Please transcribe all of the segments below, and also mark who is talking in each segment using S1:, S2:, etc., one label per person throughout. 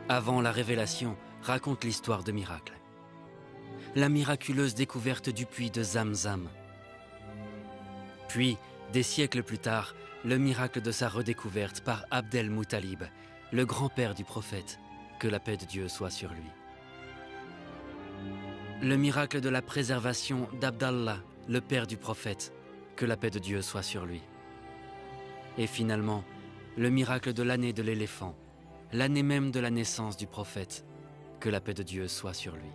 S1: avant la révélation, raconte l'histoire de miracle. La miraculeuse découverte du puits de Zamzam. Puis, des siècles plus tard, le miracle de sa redécouverte par Abd el-Muttalib, le grand-père du prophète, que la paix de Dieu soit sur lui. Le miracle de la préservation d'Abdallah, le père du prophète, que la paix de Dieu soit sur lui. Et finalement, le miracle de l'année de l'éléphant, l'année même de la naissance du prophète, que la paix de Dieu soit sur lui.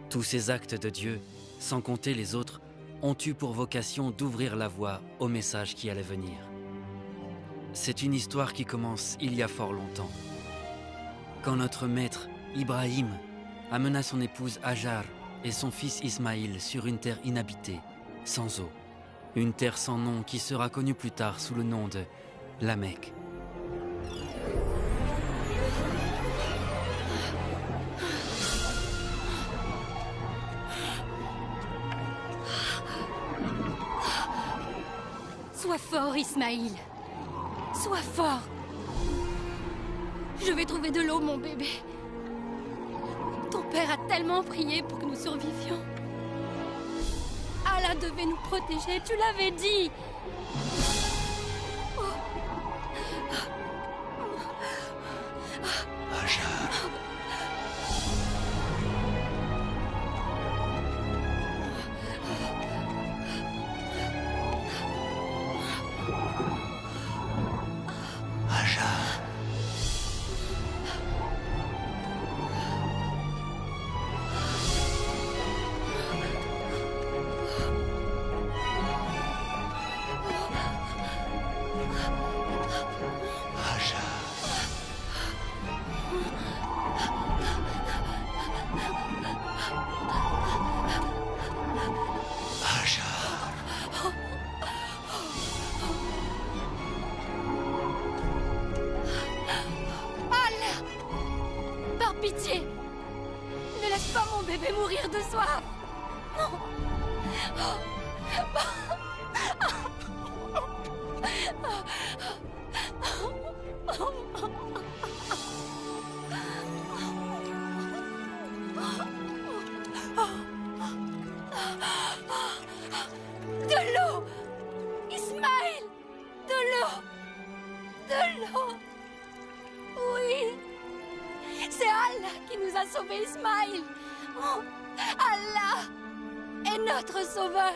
S1: Tous ces actes de Dieu, sans compter les autres, ont eu pour vocation d'ouvrir la voie au message qui allait venir. C'est une histoire qui commence il y a fort longtemps. Quand notre maître, Ibrahim, amena son épouse Hajar et son fils Ismaïl sur une terre inhabitée, sans eau, une terre sans nom qui sera connue plus tard sous le nom de la Mecque.
S2: Sois fort, Ismaïl. Sois fort. Je vais trouver de l'eau, mon bébé. Ton père a tellement prié pour que nous survivions. Allah devait nous protéger, tu l'avais dit.
S3: Hajar. Hajar.
S2: Pitié! Ne laisse pas mon bébé mourir de soif! Non! De l'eau! Ismaël! De l'eau! De l'eau! Oui! C'est Allah qui nous a sauvés, Ismaël. Oh, Allah est notre sauveur.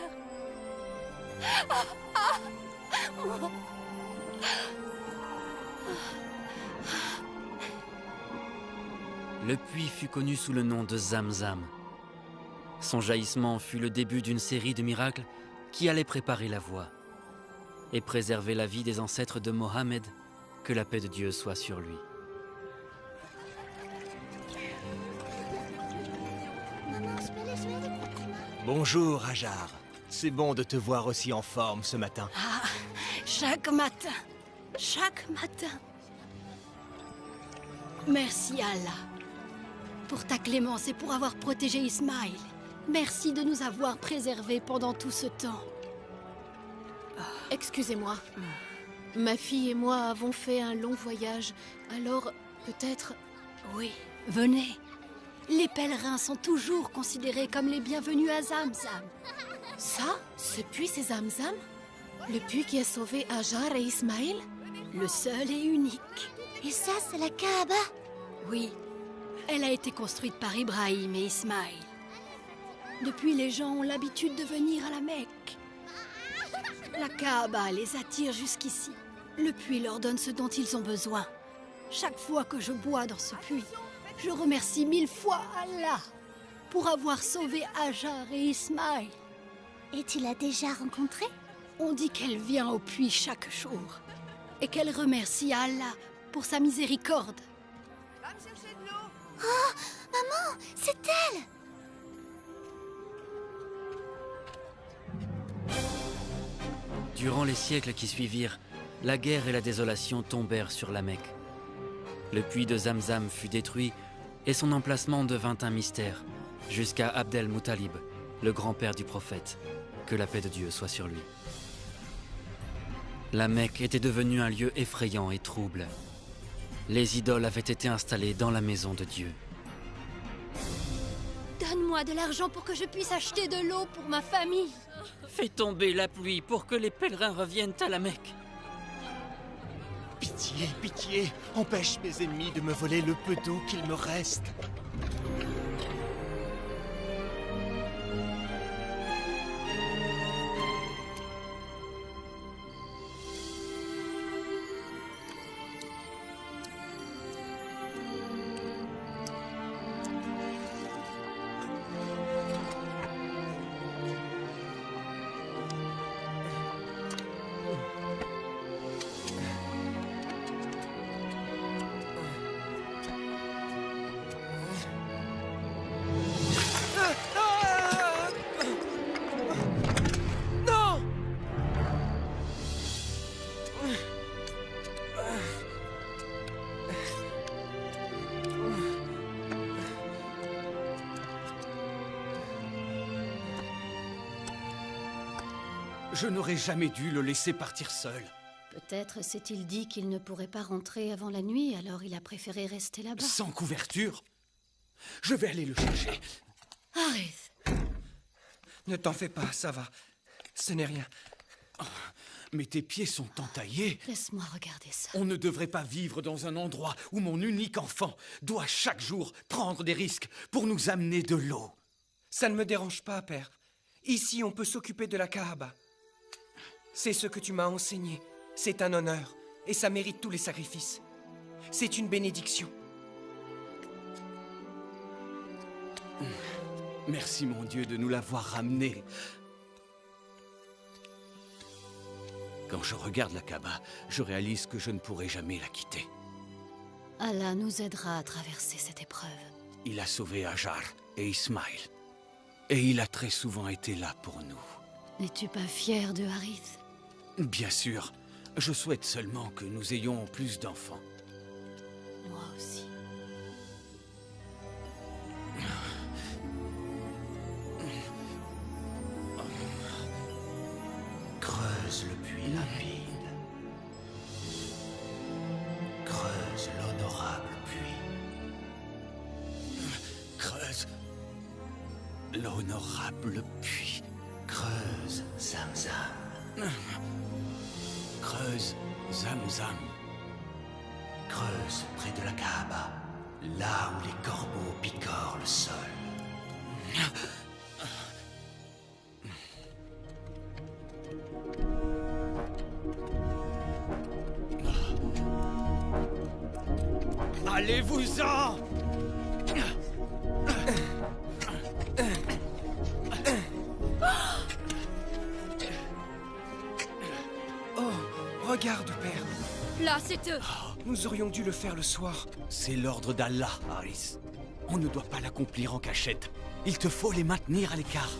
S2: Oh.
S1: Le puits fut connu sous le nom de Zamzam. Son jaillissement fut le début d'une série de miracles qui allaient préparer la voie et préserver la vie des ancêtres de Mohammed, que la paix de Dieu soit sur lui.
S3: Bonjour, Hajar. C'est bon de te voir aussi en forme ce matin.
S2: Ah, chaque matin. Chaque matin. Merci Allah pour ta clémence et pour avoir protégé Ismaël. Merci de nous avoir préservés pendant tout ce temps.
S4: Excusez-moi. Ma fille et moi avons fait un long voyage, alors peut-être...
S2: Oui, venez. Les pèlerins sont toujours considérés comme les bienvenus à Zamzam.
S4: Ça, ce puits, c'est Zamzam? Le puits qui a sauvé Hajar et Ismaël?
S2: Le seul et unique.
S5: Et ça, c'est la Kaaba?
S2: Oui, elle a été construite par Ibrahim et Ismaël. Depuis, les gens ont l'habitude de venir à la Mecque. La Kaaba les attire jusqu'ici. Le puits leur donne ce dont ils ont besoin. Chaque fois que je bois dans ce puits, je remercie 1000 fois Allah pour avoir sauvé Hajar et Ismaël.
S5: Et tu l'as déjà rencontrée?
S2: On dit qu'elle vient au puits chaque jour et qu'elle remercie Allah pour sa miséricorde.
S6: Va me chercher de l'eau.
S5: Oh, maman, c'est elle!
S1: Durant les siècles qui suivirent, la guerre et la désolation tombèrent sur la Mecque. Le puits de Zamzam fut détruit et son emplacement devint un mystère, jusqu'à Abd el-Muttalib, le grand-père du prophète, que la paix de Dieu soit sur lui. La Mecque était devenue un lieu effrayant et trouble. Les idoles avaient été installées dans la maison de Dieu.
S2: Donne-moi de l'argent pour que je puisse acheter de l'eau pour ma famille.
S1: Fais tomber la pluie pour que les pèlerins reviennent à la Mecque.
S3: Pitié, pitié, empêche mes ennemis de me voler le peu d'eau qu'il me reste.
S7: Je n'aurais jamais dû le laisser partir seul.
S4: Peut-être s'est-il dit qu'il ne pourrait pas rentrer avant la nuit, alors il a préféré rester là-bas.
S7: Sans couverture? Je vais aller le chercher.
S4: Arrête.
S8: Ne t'en fais pas, ça va. Ce n'est rien.
S7: Oh, mais tes pieds sont entaillés.
S4: Laisse-moi regarder ça.
S7: On ne devrait pas vivre dans un endroit où mon unique enfant doit chaque jour prendre des risques pour nous amener de l'eau.
S8: Ça ne me dérange pas, père. Ici, on peut s'occuper de la Kaaba. C'est ce que tu m'as enseigné. C'est un honneur, et ça mérite tous les sacrifices. C'est une bénédiction.
S7: Merci, mon Dieu, de nous l'avoir ramené. Quand je regarde la Kaaba, je réalise que je ne pourrai jamais la quitter.
S4: Allah nous aidera à traverser cette épreuve.
S7: Il a sauvé Hajar et Ismaïl. Et il a très souvent été là pour nous.
S4: N'es-tu pas fier de Harith?
S7: Bien sûr. Je souhaite seulement que nous ayons plus d'enfants.
S4: Moi aussi.
S3: Creuse le puits limpide. Creuse l'honorable puits.
S7: Creuse l'honorable puits.
S3: Creuse Zamzam.
S7: Creuse Zamzam.
S3: Creuse près de la Kaaba, là où les corbeaux picorent le sol.
S7: Allez-vous-en!
S8: Oh, regarde, père.
S2: Là, c'est eux.
S8: Nous aurions dû le faire le soir.
S7: C'est l'ordre d'Allah, Harith. On ne doit pas l'accomplir en cachette. Il te faut les maintenir à l'écart.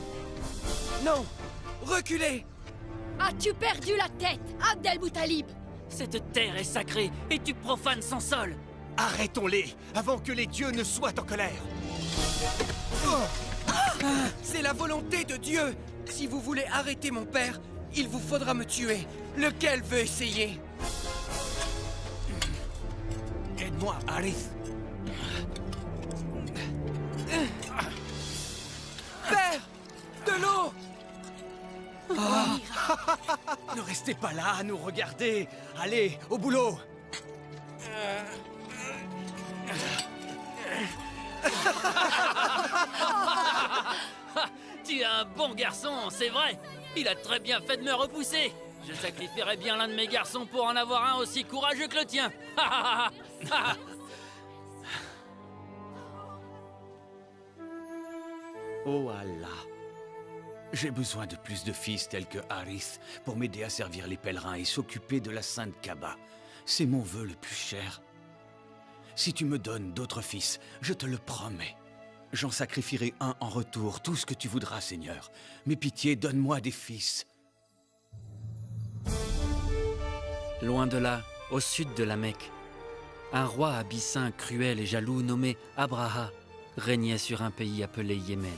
S8: Non! Reculez!
S2: As-tu perdu la tête, Abd-el-Moutalib?
S1: Cette terre est sacrée et tu profanes son sol.
S3: Arrêtons-les, avant que les dieux ne soient en colère.
S8: C'est la volonté de Dieu! Si vous voulez arrêter mon père, il vous faudra me tuer. Lequel veut essayer?
S7: Aide-moi, Harith.
S8: Père! De l'eau!
S7: Ne restez pas là à nous regarder. Allez, au boulot.
S1: Tu es un bon garçon, c'est vrai. Il a très bien fait de me repousser. Je sacrifierais bien l'un de mes garçons pour en avoir un aussi courageux que le tien.
S7: Oh Allah. J'ai besoin de plus de fils tels que Harith pour m'aider à servir les pèlerins et s'occuper de la Sainte Kaaba. C'est mon vœu le plus cher. Si tu me donnes d'autres fils, je te le promets. J'en sacrifierai un en retour, tout ce que tu voudras, Seigneur. Mais pitié, donne-moi des fils.
S1: Loin de là, au sud de la Mecque, un roi abyssin cruel et jaloux nommé Abraha régnait sur un pays appelé Yémen.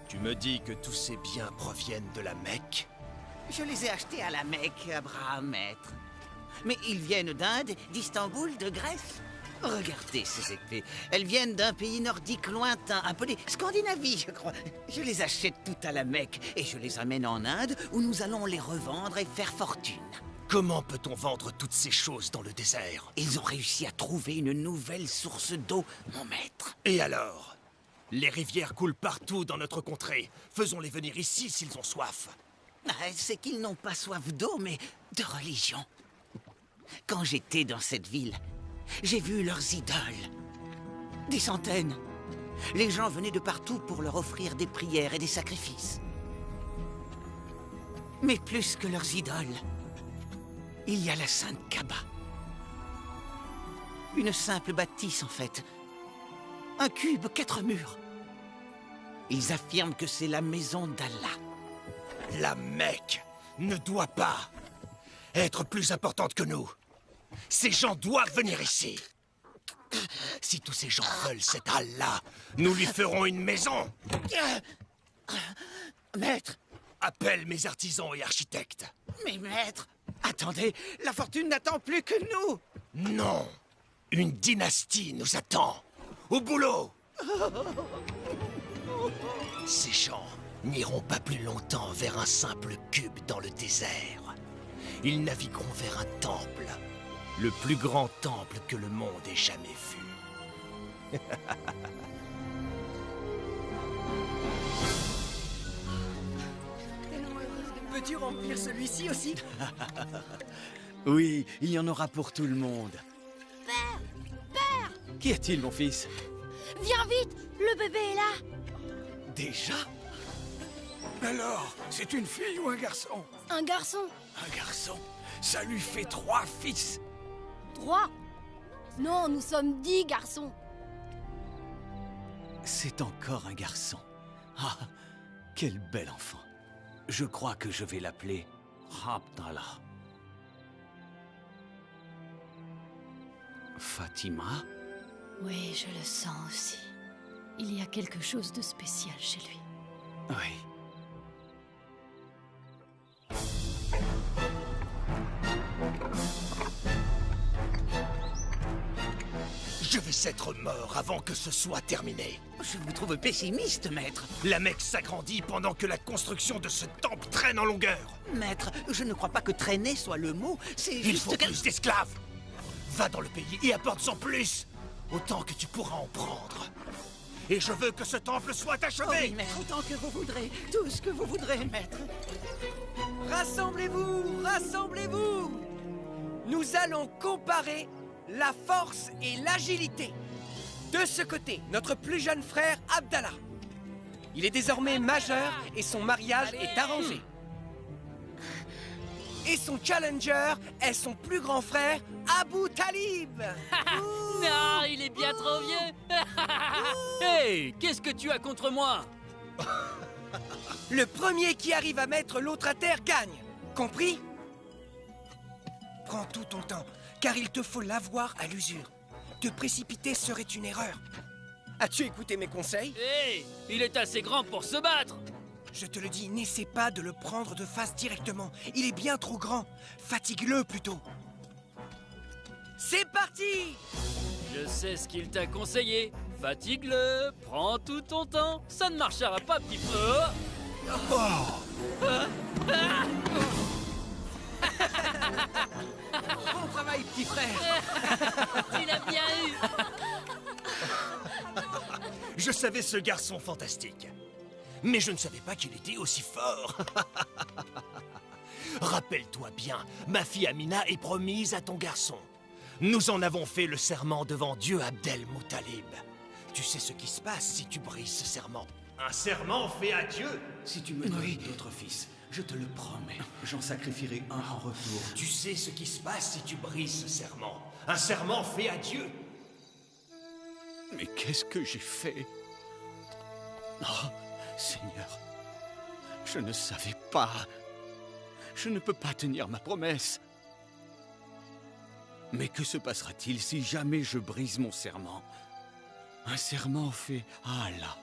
S3: Tu me dis que tous ces biens proviennent de la Mecque?
S9: Je les ai achetés à la Mecque, Abraham, maître. Mais ils viennent d'Inde, d'Istanbul, de Grèce. Regardez ces épées. Elles viennent d'un pays nordique lointain, appelé Scandinavie, je crois. Je les achète toutes à la Mecque et je les amène en Inde où nous allons les revendre et faire fortune.
S3: Comment peut-on vendre toutes ces choses dans le désert?
S9: Ils ont réussi à trouver une nouvelle source d'eau, mon maître.
S3: Et alors? Les rivières coulent partout dans notre contrée. Faisons-les venir ici s'ils ont soif.
S9: C'est qu'ils n'ont pas soif d'eau, mais de religion. Quand j'étais dans cette ville, j'ai vu leurs idoles. Des centaines. Les gens venaient de partout pour leur offrir des prières et des sacrifices. Mais plus que leurs idoles, il y a la Sainte Kaaba. Une simple bâtisse, en fait. Un cube, 4 murs. Ils affirment que c'est la maison d'Allah.
S3: La Mecque ne doit pas être plus importante que nous. Ces gens doivent venir ici. Si tous ces gens veulent cet Allah, nous lui ferons une maison.
S9: Maître!
S3: Appelle mes artisans et architectes.
S9: Mais maître! Attendez, la fortune n'attend plus que nous!
S3: Non! Une dynastie nous attend. Au boulot! Ces gens n'iront pas plus longtemps vers un simple cube dans le désert. Ils navigueront vers un temple. Le plus grand temple que le monde ait jamais vu.
S8: Peux-tu remplir celui-ci aussi?
S7: Oui, il y en aura pour tout le monde.
S5: Père!
S7: Qu'y a-t-il, mon fils?
S5: Viens vite! Le bébé est là!
S3: Déjà? Alors, c'est une fille ou un garçon?
S2: Un garçon.
S3: Un garçon? Ça lui fait 3 fils.
S2: 3. Non, nous sommes 10 garçons.
S7: C'est encore un garçon. Ah, quel bel enfant. Je crois que je vais l'appeler Abdallah. Fatima?
S2: Oui, je le sens aussi. Il y a quelque chose de spécial chez lui.
S7: Oui.
S3: Je vais être mort avant que ce soit terminé.
S9: Je vous trouve pessimiste, maître.
S3: La Mecque s'agrandit pendant que la construction de ce temple traîne en longueur.
S9: Maître, je ne crois pas que traîner soit le mot. C'est
S3: Il
S9: juste
S3: faut plus d'esclaves. Va dans le pays et apporte-en plus. Autant que tu pourras en prendre. Et je veux que ce temple soit
S9: Oh
S3: achevé.
S9: oui, maître, autant que vous voudrez. Tout ce que vous voudrez, maître.
S8: Rassemblez-vous, rassemblez-vous. Nous allons comparer la force et l'agilité. De ce côté, notre plus jeune frère Abdallah. Il est désormais majeur et son mariage est arrangé. Et son challenger est son plus grand frère Abu Talib.
S1: Non, il est bien trop vieux. Hey, qu'est-ce que tu as contre moi?
S8: Le premier qui arrive à mettre l'autre à terre gagne. Compris? Prends tout ton temps, car il te faut l'avoir à l'usure. Te précipiter serait une erreur. As-tu écouté mes conseils?
S1: Hey, il est assez grand pour se battre.
S8: Je te le dis, n'essaie pas de le prendre de face directement. Il est bien trop grand. Fatigue-le plutôt. C'est parti!
S1: Je sais ce qu'il t'a conseillé. Fatigue-le, prends tout ton temps. Ça ne marchera pas, petit peu.
S9: Bon travail, petit frère.
S1: Tu l'as bien eu.
S3: Je savais ce garçon fantastique. Mais je ne savais pas qu'il était aussi fort. Rappelle-toi bien, ma fille Amina est promise à ton garçon. Nous en avons fait le serment devant Dieu Abdel-Muttalib. Tu sais ce qui se passe si tu brises ce serment. Un serment fait à Dieu.
S7: Si tu me donnes d'autres fils, je te le promets, j'en sacrifierai un en retour.
S3: Tu sais ce qui se passe si tu brises ce serment. Un serment fait à Dieu.
S7: Mais qu'est-ce que j'ai fait? Oh, Seigneur, je ne savais pas. Je ne peux pas tenir ma promesse. Mais que se passera-t-il si jamais je brise mon serment? Un serment fait à Allah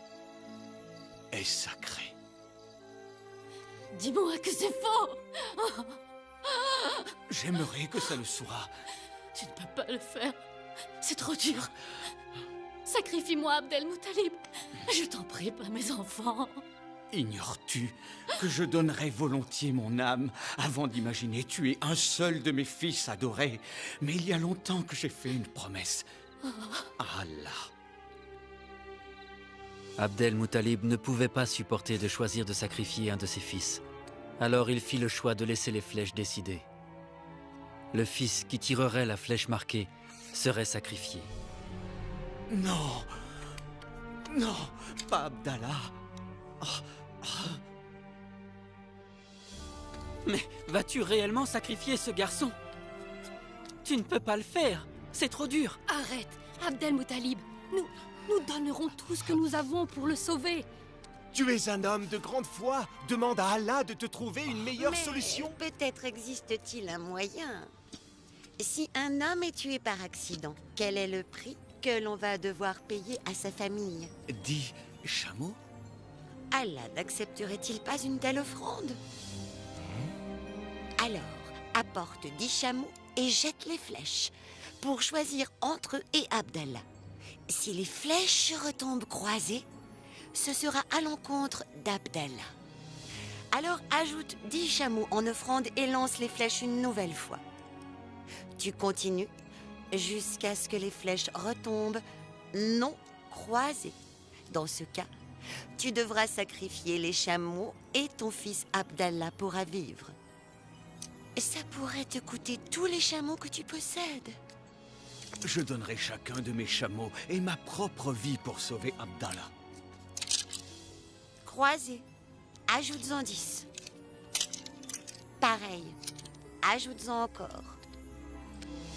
S7: est sacré.
S2: Dis-moi que c'est faux.
S7: J'aimerais que ça le soit.
S4: Tu ne peux pas le faire. C'est trop dur. Sacrifie-moi, Abdel-Muttalib. Je t'en prie, pas mes enfants.
S7: Ignores-tu que je donnerais volontiers mon âme avant d'imaginer tuer un seul de mes fils adorés? Mais il y a longtemps que j'ai fait une promesse. Allah.
S1: Abdel-Muttalib ne pouvait pas supporter de choisir de sacrifier un de ses fils. Alors il fit le choix de laisser les flèches décider. Le fils qui tirerait la flèche marquée serait sacrifié.
S7: Non. Non, pas Abdallah.
S1: Mais vas-tu réellement sacrifier ce garçon? Tu ne peux pas le faire. C'est trop dur.
S2: Arrête, Abdel-Muttalib. Nous donnerons tout ce que nous avons pour le sauver.
S3: Tu es un homme de grande foi. Demande à Allah de te trouver une meilleure
S10: Mais
S3: solution.
S10: peut-être existe-t-il un moyen. Si un homme est tué par accident, quel est le prix que l'on va devoir payer à sa famille?
S7: 10 chameaux?
S10: Allah n'accepterait-il pas une telle offrande? Alors, apporte 10 chameaux et jette les flèches pour choisir entre eux et Abdallah. Si les flèches retombent croisées, ce sera à l'encontre d'Abdallah. Alors ajoute 10 chameaux en offrande et lance les flèches une nouvelle fois. Tu continues jusqu'à ce que les flèches retombent non croisées. Dans ce cas, tu devras sacrifier les chameaux et ton fils Abdallah pourra vivre. Ça pourrait te coûter tous les chameaux que tu possèdes.
S7: Je donnerai chacun de mes chameaux et ma propre vie pour sauver Abdallah.
S10: Croisés, ajoute-en 10. Pareil, ajoute-en encore.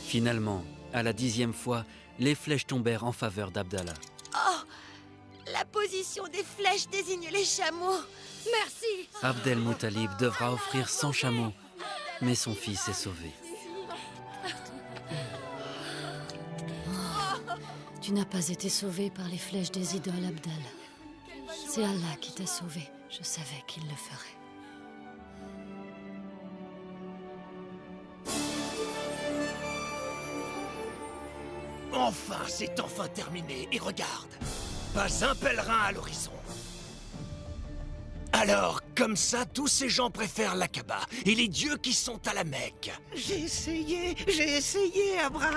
S1: Finalement, à la 10e fois, les flèches tombèrent en faveur d'Abdallah.
S10: Oh, la position des flèches désigne les chameaux.
S2: Merci.
S1: Abdel-Muttalib devra offrir 100 chameaux, mais son fils est sauvé.
S2: Tu n'as pas été sauvé par les flèches des idoles, Abdallah. C'est Allah qui t'a sauvé. Je savais qu'il le ferait.
S3: Enfin, c'est enfin terminé. Et regarde, pas un pèlerin à l'horizon. Alors, comme ça, tous ces gens préfèrent la Kaaba et les dieux qui sont à la Mecque.
S9: J'ai essayé, Abra.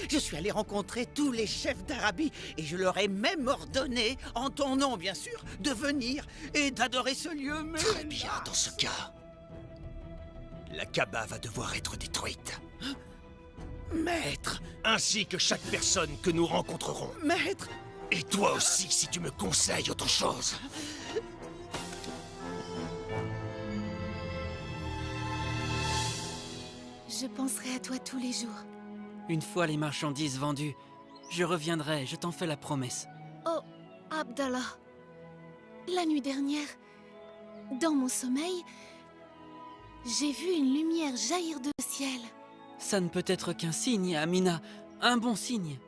S9: Je suis allé rencontrer tous les chefs d'Arabie et je leur ai même ordonné, en ton nom bien sûr, de venir et d'adorer ce lieu. Mais...
S3: Très bien, dans ce cas, la Kaaba va devoir être détruite.
S9: Maître,
S3: Ainsi que chaque personne que nous rencontrerons.
S9: maître,
S3: Et toi aussi, si tu me conseilles autre chose.
S4: Je penserai à toi tous les jours.
S1: Une fois les marchandises vendues, je reviendrai, je t'en fais la promesse.
S4: Oh, Abdallah. La nuit dernière, dans mon sommeil, j'ai vu une lumière jaillir du ciel.
S1: Ça ne peut être qu'un signe, Amina, un bon signe.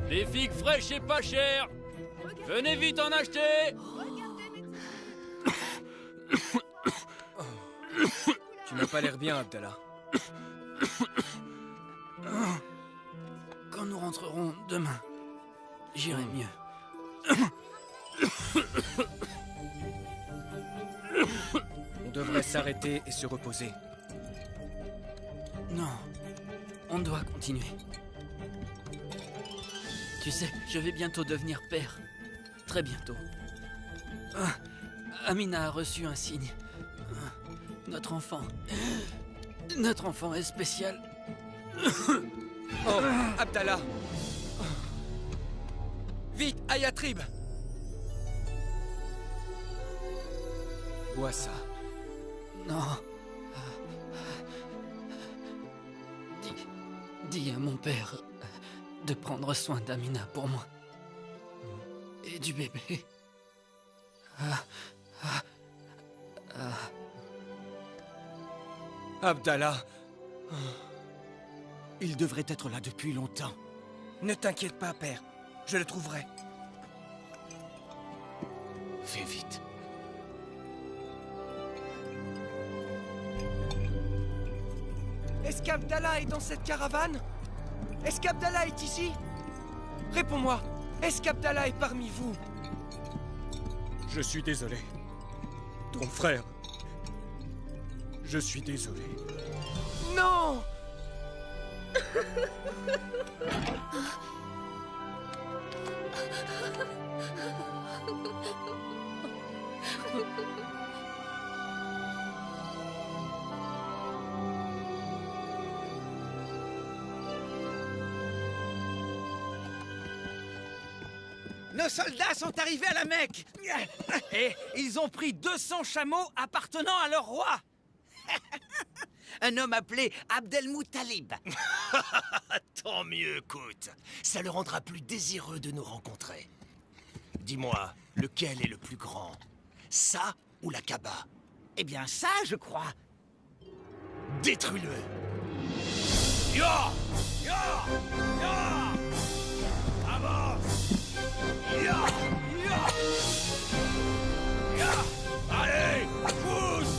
S11: Des figues fraîches et pas chères. Venez vite en acheter.
S8: Tu n'as pas l'air bien, Abdallah.
S1: Quand nous rentrerons demain, j'irai mieux.
S8: On devrait s'arrêter et se reposer.
S1: Non, on doit continuer. Tu sais, je vais bientôt devenir père. Très bientôt. Amina a reçu un signe. Notre enfant est spécial.
S8: Oh, Abdallah. Vite, à Yatrib. Bois ça.
S1: Non. Dis à mon père de prendre soin d'Amina pour moi. Et du bébé.
S8: Abdallah.
S7: Il devrait être là depuis longtemps.
S8: Ne t'inquiète pas, père. Je le trouverai.
S7: Fais vite.
S8: Est-ce qu'Abdallah est dans cette caravane? Est-ce qu'Abdallah est ici? Réponds-moi. Est-ce qu'Abdallah est parmi vous?
S12: Je suis désolé. Ton frère. Je suis désolé.
S8: Non!
S9: Nos soldats sont arrivés à la Mecque.
S13: Et ils ont pris 200 chameaux appartenant à leur roi.
S9: Un homme appelé Abdelmoutalib.
S3: Tant mieux, écoute. Ça le rendra plus désireux de nous rencontrer. Dis-moi, lequel est le plus grand? Ça ou la Kaaba?
S9: Eh bien, ça, je crois.
S3: Détruis-le!
S11: Ya! Ya! Ya! Avance! Ya! Ya! Ya! Allez! Pousse!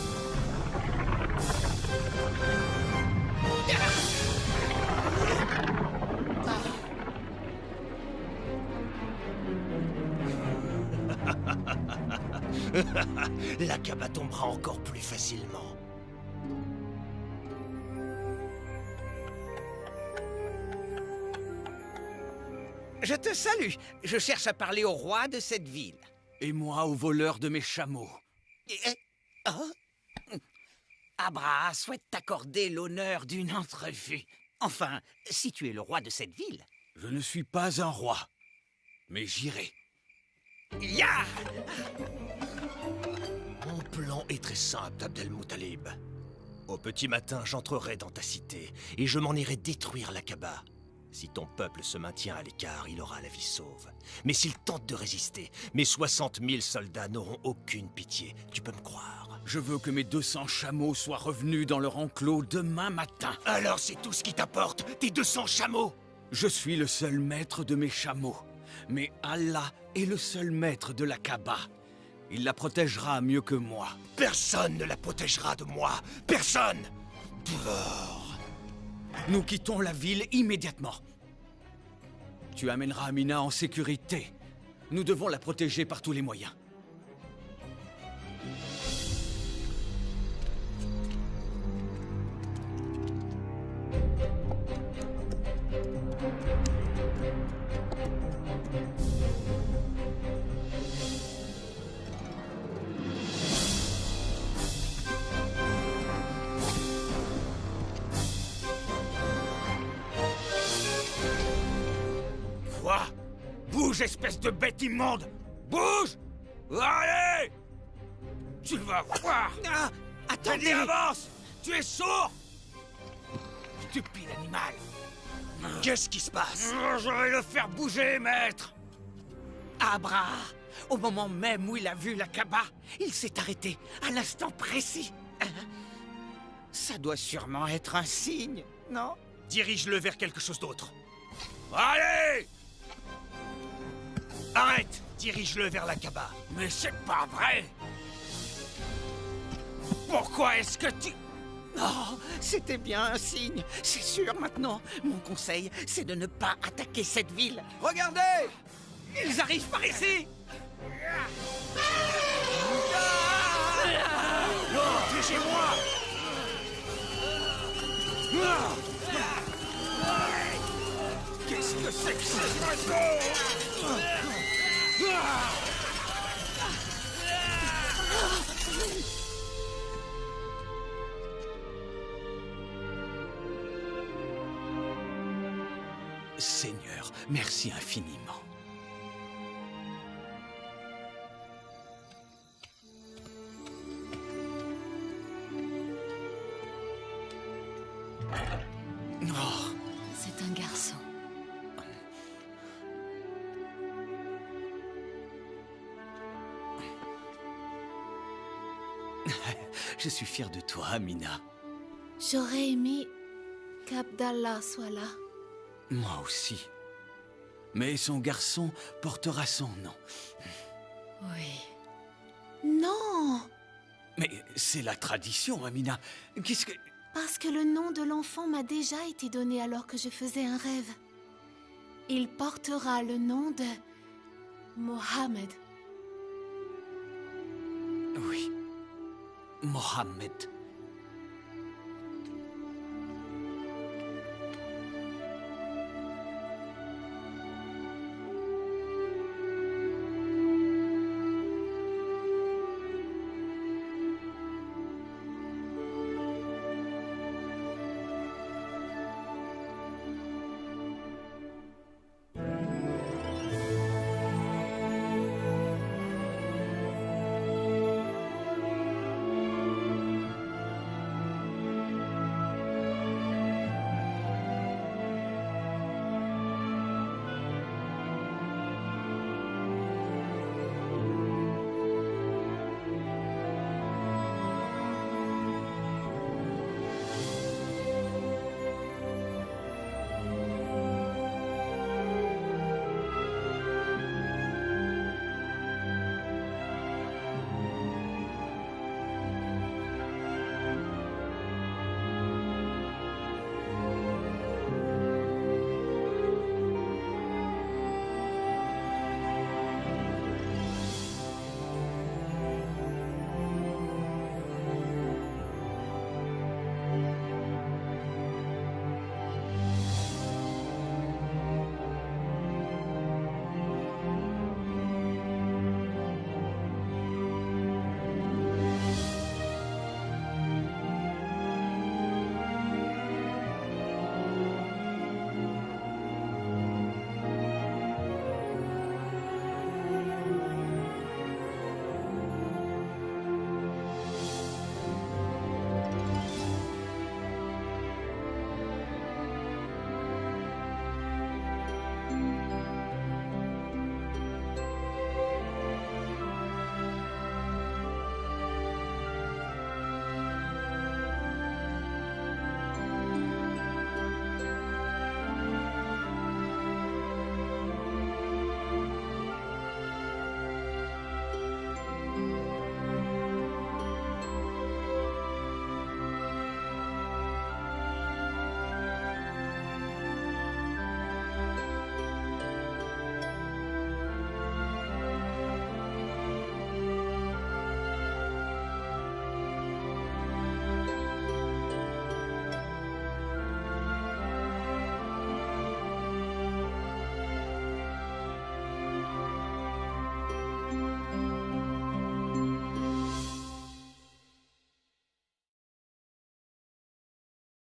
S3: La Kaaba tombera encore plus facilement.
S9: Je te salue. Je cherche à parler au roi de cette ville.
S7: Et moi au voleur de mes chameaux.
S9: Abra souhaite t'accorder l'honneur d'une entrevue. Enfin, si tu es le roi de cette ville.
S7: Je ne suis pas un roi, mais j'irai.
S9: Ya!
S3: Mon plan est très simple, Abdelmoutalib. Au petit matin, j'entrerai dans ta cité et je m'en irai détruire la Kaaba. Si ton peuple se maintient à l'écart, il aura la vie sauve. Mais s'il tente de résister, mes 60 000 soldats n'auront aucune pitié. Tu peux me croire.
S7: Je veux que mes 200 chameaux soient revenus dans leur enclos demain matin.
S3: Alors c'est tout ce qui t'apporte, tes 200 chameaux?
S7: Je suis le seul maître de mes chameaux. Mais Allah est le seul maître de la Kaaba. Il la protégera mieux que moi.
S3: Personne ne la protégera de moi. Personne! Dehors.
S7: Nous quittons la ville immédiatement. Tu amèneras Amina en sécurité. Nous devons la protéger par tous les moyens.
S11: Quoi? Bouge, espèce de bête immonde! Bouge! Allez! Tu vas voir!
S9: Ah, attendez!
S11: Avance! Tu es sourd! Stupide animal!
S3: Qu'est-ce qui se passe?
S11: Je vais le faire bouger, maître!
S9: Abra, au moment même où il a vu la Kaaba, il s'est arrêté, à l'instant précis. Ça doit sûrement être un signe, non?
S3: Dirige-le vers quelque chose d'autre.
S11: Allez!
S3: Arrête! Dirige-le vers la Kaaba.
S11: Mais c'est pas vrai! Pourquoi est-ce que tu...
S9: Oh, c'était bien un signe, c'est sûr maintenant. Mon conseil, c'est de ne pas attaquer cette ville.
S13: Regardez!
S9: Ils arrivent par ici!
S3: Rentrez chez moi!
S11: Qu'est-ce que c'est que ce bateau?
S7: Seigneur, merci infiniment. Oh,
S2: C'est un garçon.
S7: je suis fier de toi, Amina.
S4: J'aurais aimé qu'Abdallah soit là.
S7: Moi aussi. Mais son garçon portera son nom.
S4: Oui. Non!
S7: Mais c'est la tradition, Amina. Qu'est-ce que...
S4: Parce que le nom de l'enfant m'a déjà été donné alors que je faisais un rêve. Il portera le nom de... Mohammed.
S7: Oui. Mohammed.